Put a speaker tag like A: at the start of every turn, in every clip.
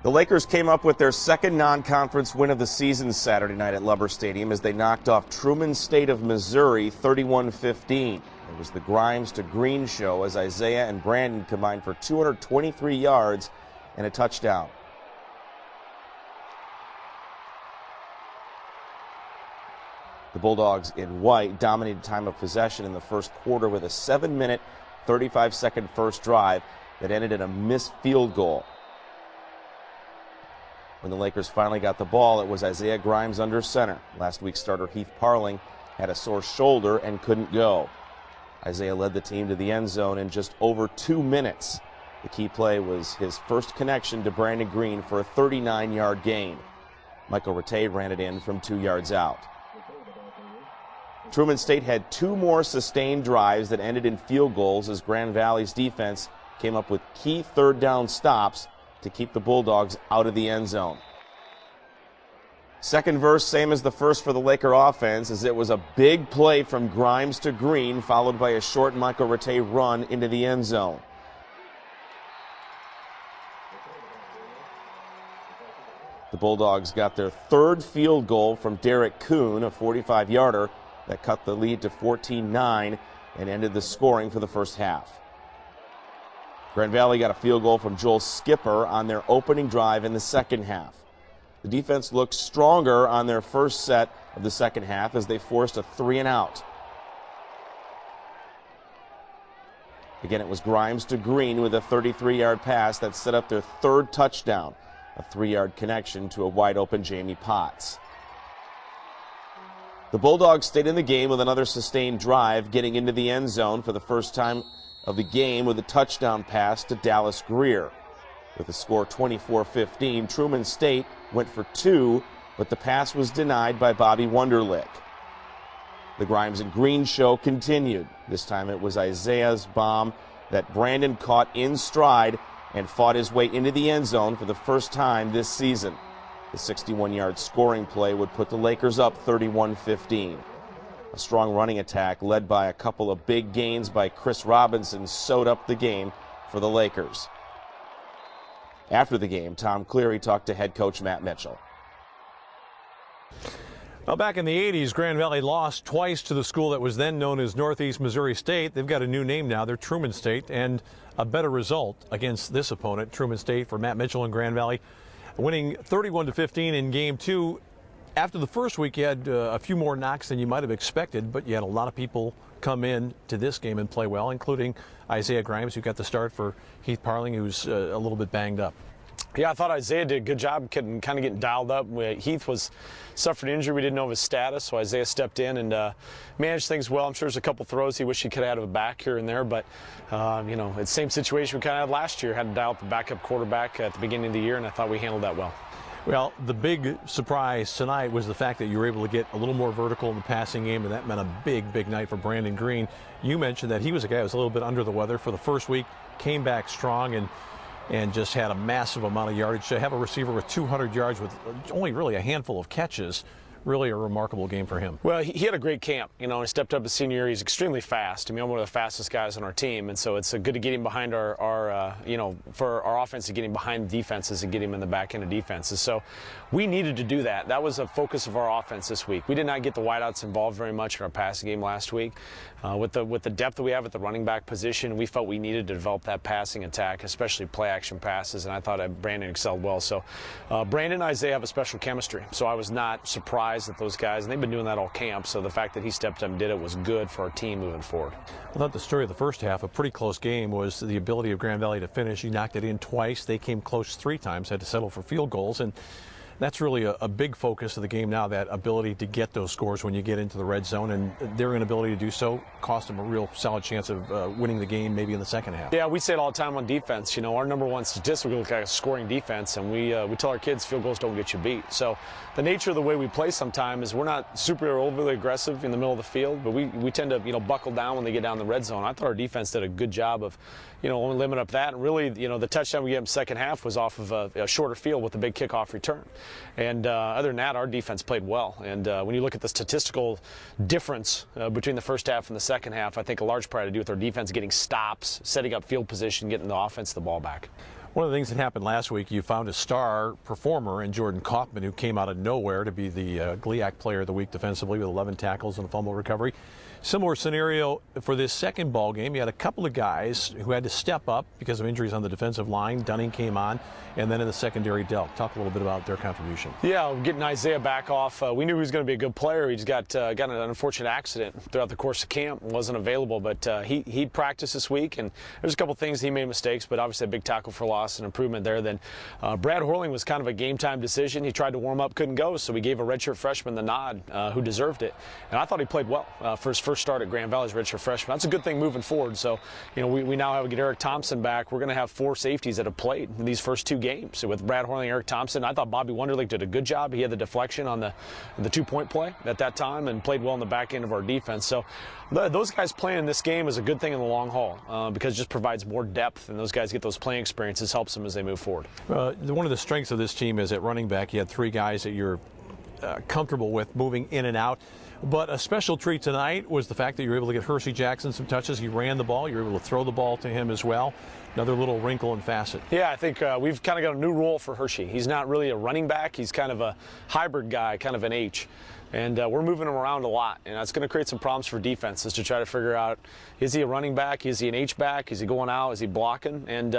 A: The Lakers came up with their second non-conference win of the season Saturday night at Lubber Stadium as they knocked off Truman State of Missouri 31-15. It was the Grimes to Green show as Isaiah and Brandon combined for 223 yards and a touchdown. The Bulldogs in white dominated time of possession in the first quarter with a 7-minute, 35-second first drive that ended in a missed field goal. When the Lakers finally got the ball, it was Isaiah Grimes under center. Last week's starter Heath Parling had a sore shoulder and couldn't go. Isaiah led the team to the end zone in just over 2 minutes. The key play was his first connection to Brandon Green for a 39-yard gain. Michael Rattay ran it in from 2 yards out. Truman State had 2 more sustained drives that ended in field goals as Grand Valley's defense came up with key third down stops to keep the Bulldogs out of the end zone. Second verse, same as the first for the Laker offense, as it was a big play from Grimes to Green, followed by a short Michael Rattay run into the end zone. The Bulldogs got their third field goal from Derek Kuhn, a 45-yarder that cut the lead to 14-9 and ended the scoring for the first half. Grand Valley got a field goal from Joel Skipper on their opening drive in the second half. The defense looked stronger on their first set of the second half as they forced a 3-and-out. Again, it was Grimes to Green with a 33-yard pass that set up their third touchdown, a 3-yard connection to a wide-open Jamie Potts. The Bulldogs stayed in the game with another sustained drive, getting into the end zone for the first time of the game with a touchdown pass to Dallas Greer. With the score 24-15, Truman State went for 2, but the pass was denied by Bobby Wunderlich. The Grimes and Green show continued. This time it was Isaiah's bomb that Brandon caught in stride and fought his way into the end zone for the first time this season. The 61-yard scoring play would put the Lakers up 31-15. A strong running attack led by a couple of big gains by Chris Robinson sewed up the game for the Lakers. After the game, Tom Cleary talked to head coach Matt Mitchell.
B: Well, back in the 80s, Grand Valley lost twice to the school that was then known as Northeast Missouri State. They've got a new name now. They're Truman State, and a better result against this opponent, Truman State, for Matt Mitchell and Grand Valley, winning 31-15 in Game 2. After the first week, you had a few more knocks than you might have expected, but you had a lot of people come in to this game and play well, including Isaiah Grimes, who got the start for Heath Parling, who's a little bit banged up.
C: Yeah, I thought Isaiah did a good job kind of getting dialed up. Heath suffered an injury. We didn't know his status, so Isaiah stepped in and managed things well. I'm sure there's a couple throws he wished he could have had of a back here and there, but, you know, it's the same situation we kind of had last year. Had to dial up the backup quarterback at the beginning of the year, and I thought we handled that well.
B: Well, the big surprise tonight was the fact that you were able to get a little more vertical in the passing game, and that meant a big, big night for Brandon Green. You mentioned that he was a guy who was a little bit under the weather for the first week, came back strong, and just had a massive amount of yardage. To have a receiver with 200 yards with only really a handful of catches, really a remarkable game for him.
C: Well, he had a great camp. You know, he stepped up his senior year. He's extremely fast. I mean, I'm one of the fastest guys on our team, and so it's good to get him behind our you know, for our offense to get him behind defenses and get him in the back end of defenses. So we needed to do that. That was a focus of our offense this week. We did not get the wideouts involved very much in our passing game last week. With the depth that we have at the running back position, we felt we needed to develop that passing attack, especially play-action passes, and I thought Brandon excelled well. So Brandon and Isaiah have a special chemistry, so I was not surprised that those guys, and they've been doing that all camp, so the fact that he stepped up and did it was good for our team moving forward.
B: I thought the story of the first half, a pretty close game, was the ability of Grand Valley to finish. He knocked it in twice. They came close 3 times, had to settle for field goals, and that's really a big focus of the game now, that ability to get those scores when you get into the red zone, and their inability to do so cost them a real solid chance of winning the game maybe in the second half.
C: Yeah, we say it all the time on defense. You know, our number one statistic we look at is scoring defense, and we tell our kids field goals don't get you beat. So the nature of the way we play sometimes is we're not super overly aggressive in the middle of the field, but we tend to, you know, buckle down when they get down the red zone. I thought our defense did a good job of, you know, only limit up that, and really, you know, the touchdown we get in the second half was off of a shorter field with a big kickoff return. And other than that, our defense played well. And when you look at the statistical difference between the first half and the second half, I think a large part had to do with our defense getting stops, setting up field position, getting the offense the ball back.
B: One of the things that happened last week, you found a star performer in Jordan Kaufman, who came out of nowhere to be the GLIAC Player of the Week defensively with 11 tackles and a fumble recovery. Similar scenario for this second ball game. You had a couple of guys who had to step up because of injuries on the defensive line. Dunning came on, and then in the secondary, Delk. Talk a little bit about their contribution.
C: Yeah, getting Isaiah back off. We knew he was going to be a good player. He just got an unfortunate accident throughout the course of camp. Wasn't available, but he practiced this week, and there's a couple things he made mistakes, but obviously a big tackle for loss and improvement there. Then Brad Horling was kind of a game-time decision. He tried to warm up, couldn't go, so we gave a redshirt freshman the nod, who deserved it. And I thought he played well for his first start at Grand Valley as redshirt freshman. That's a good thing moving forward. So, we now have Eric Thompson back. We're going to have 4 safeties that have played in these first 2 games. So with Brad Horling and Eric Thompson, I thought Bobby Wonderlich did a good job. He had the deflection on the 2-point play at that time and played well in the back end of our defense. So those guys playing in this game is a good thing in the long haul because it just provides more depth, and those guys get those playing experiences, helps them as they move forward.
B: One of the strengths of this team is at running back, you had 3 guys that you're comfortable with moving in and out. But a special treat tonight was the fact that you were able to get Hershey Jackson some touches. He ran the ball. You were able to throw the ball to him as well. Another little wrinkle and facet.
C: Yeah, I think we've kind of got a new role for Hershey. He's not really a running back. He's kind of a hybrid guy, kind of an H. And we're moving him around a lot, and that's going to create some problems for defenses to try to figure out, is he a running back? Is he an H-back? Is he going out? Is he blocking? And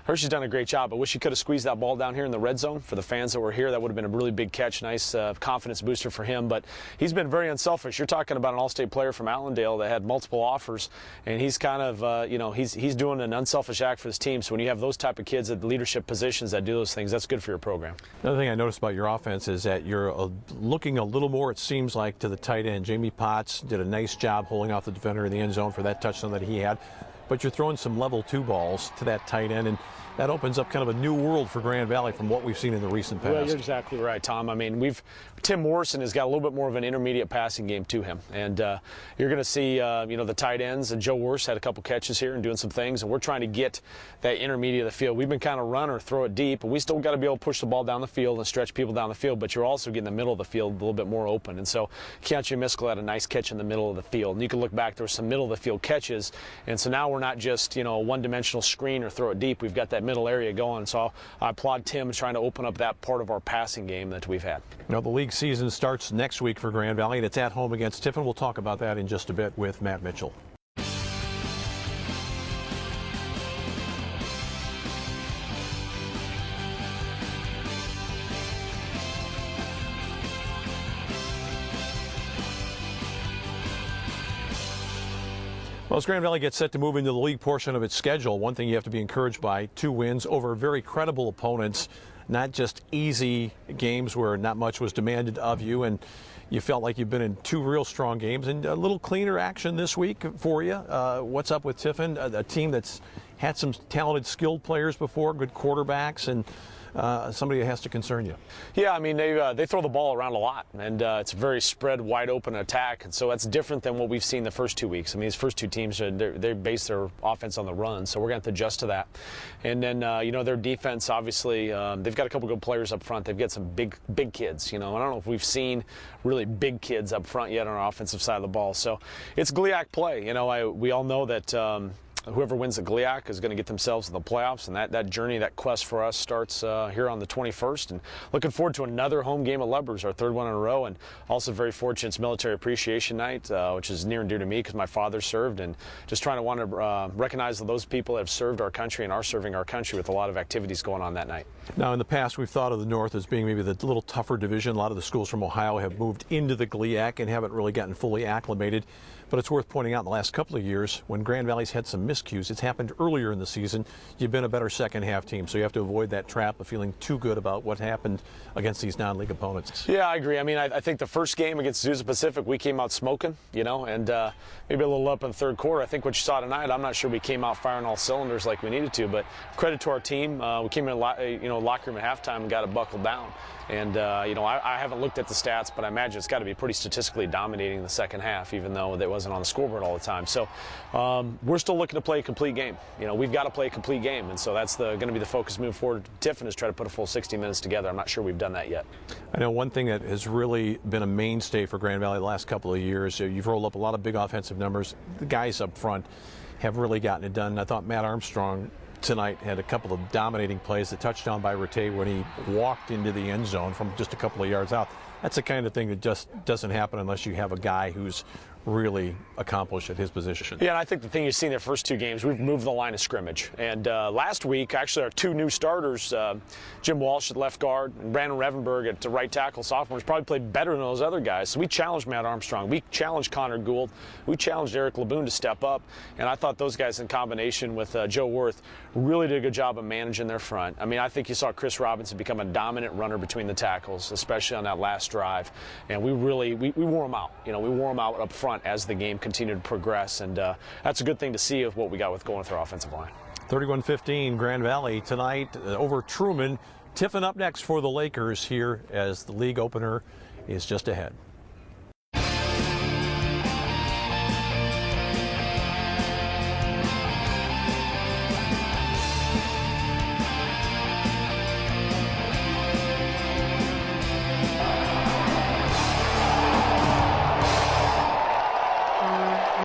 C: Hershey's done a great job. I wish he could have squeezed that ball down here in the red zone for the fans that were here. That would have been a really big catch, nice confidence booster for him. But he's been very unselfish. You're talking about an all-state player from Allendale that had multiple offers, and he's kind of, he's doing an unselfish act for his team. So when you have those type of kids at leadership positions that do those things, that's good for your program.
B: Another thing I noticed about your offense is that you're looking a little more, it seems like, to the tight end. Jamie Potts did a nice job holding off the defender in the end zone for that touchdown that he had. But you're throwing some level 2 balls to that tight end, and that opens up kind of a new world for Grand Valley from what we've seen in the recent past.
C: Well, you're exactly right, Tom. I mean, Tim Morrison has got a little bit more of an intermediate passing game to him, and you're going to see, the tight ends. And Joe Worst had a couple catches here and doing some things, and we're trying to get that intermediate of the field. We've been kind of run or throw it deep, but we still got to be able to push the ball down the field and stretch people down the field. But you're also getting the middle of the field a little bit more open, and so Keontae Miskell had a nice catch in the middle of the field. And you can look back, there were some middle of the field catches, and so now we're not just a one-dimensional screen or throw it deep. We've got that middle area going. So I applaud Tim trying to open up that part of our passing game that we've had.
B: The league season starts next week for Grand Valley, and it's at home against Tiffin. We'll talk about that in just a bit with Matt Mitchell. Well, as Grand Valley gets set to move into the league portion of its schedule, one thing you have to be encouraged by: 2 wins over very credible opponents, not just easy games where not much was demanded of you, and you felt like you've been in 2 real strong games, and a little cleaner action this week for you. What's up with Tiffin, a team that's had some talented, skilled players before, good quarterbacks, and somebody that has to concern you?
C: Yeah, I mean, they throw the ball around a lot, and it's a very spread, wide-open attack, and so that's different than what we've seen the first 2 weeks. I mean, these first 2 teams, they base their offense on the run, so we're going to have to adjust to that. And then, their defense, obviously, they've got a couple good players up front. They've got some big kids, I don't know if we've seen really big kids up front yet on our offensive side of the ball. So it's GLIAC play. We all know that whoever wins the GLIAC is going to get themselves in the playoffs, and that journey, that quest for us starts here on the 21st. And looking forward to another home game at Lubbers, our 3rd one in a row, and also very fortunate it's Military Appreciation Night, which is near and dear to me because my father served, and just trying to want to recognize those people that have served our country and are serving our country with a lot of activities going on that night.
B: Now, in the past, we've thought of the North as being maybe the little tougher division. A lot of the schools from Ohio have moved into the GLIAC and haven't really gotten fully acclimated. But it's worth pointing out in the last couple of years, when Grand Valley's had some miscues, it's happened earlier in the season, you've been a better second half team. So you have to avoid that trap of feeling too good about what happened against these non-league opponents.
C: Yeah, I agree. I mean, I think the first game against Azusa Pacific, we came out smoking, and maybe a little up in the 3rd quarter. I think what you saw tonight, I'm not sure we came out firing all cylinders like we needed to, but credit to our team. We came in, locker room at halftime and got it buckled down. And, I haven't looked at the stats, but I imagine it's got to be pretty statistically dominating the second half, even though it wasn't on the scoreboard all the time. So we're still looking to play a complete game. We've got to play a complete game, and so that's going to be the focus moving forward. Tiffin is try to put a full 60 minutes together. I'm not sure we've done that yet.
B: I know one thing that has really been a mainstay for Grand Valley the last couple of years, you've rolled up a lot of big offensive numbers. The guys up front have really gotten it done. I thought Matt Armstrong tonight had a couple of dominating plays. The touchdown by Rattay when he walked into the end zone from just a couple of yards out. That's the kind of thing that just doesn't happen unless you have a guy who's really accomplished at his position.
C: Yeah, and I think the thing you've seen in the first 2 games, we've moved the line of scrimmage. And last week, actually, our 2 new starters, Jim Walsh at left guard and Brandon Revenberg at right tackle, sophomores, probably played better than those other guys. So we challenged Matt Armstrong. We challenged Connor Gould. We challenged Eric Laboon to step up. And I thought those guys in combination with Joe Worth really did a good job of managing their front. I mean, I think you saw Chris Robinson become a dominant runner between the tackles, especially on that last drive. And we really, we wore them out. You know, we wore them out up front as the game continued to progress, and that's a good thing to see of what we got with going with our offensive line.
B: 31-15 Grand Valley tonight over Truman. Tiffin up next for the Lakers here as the league opener is just ahead.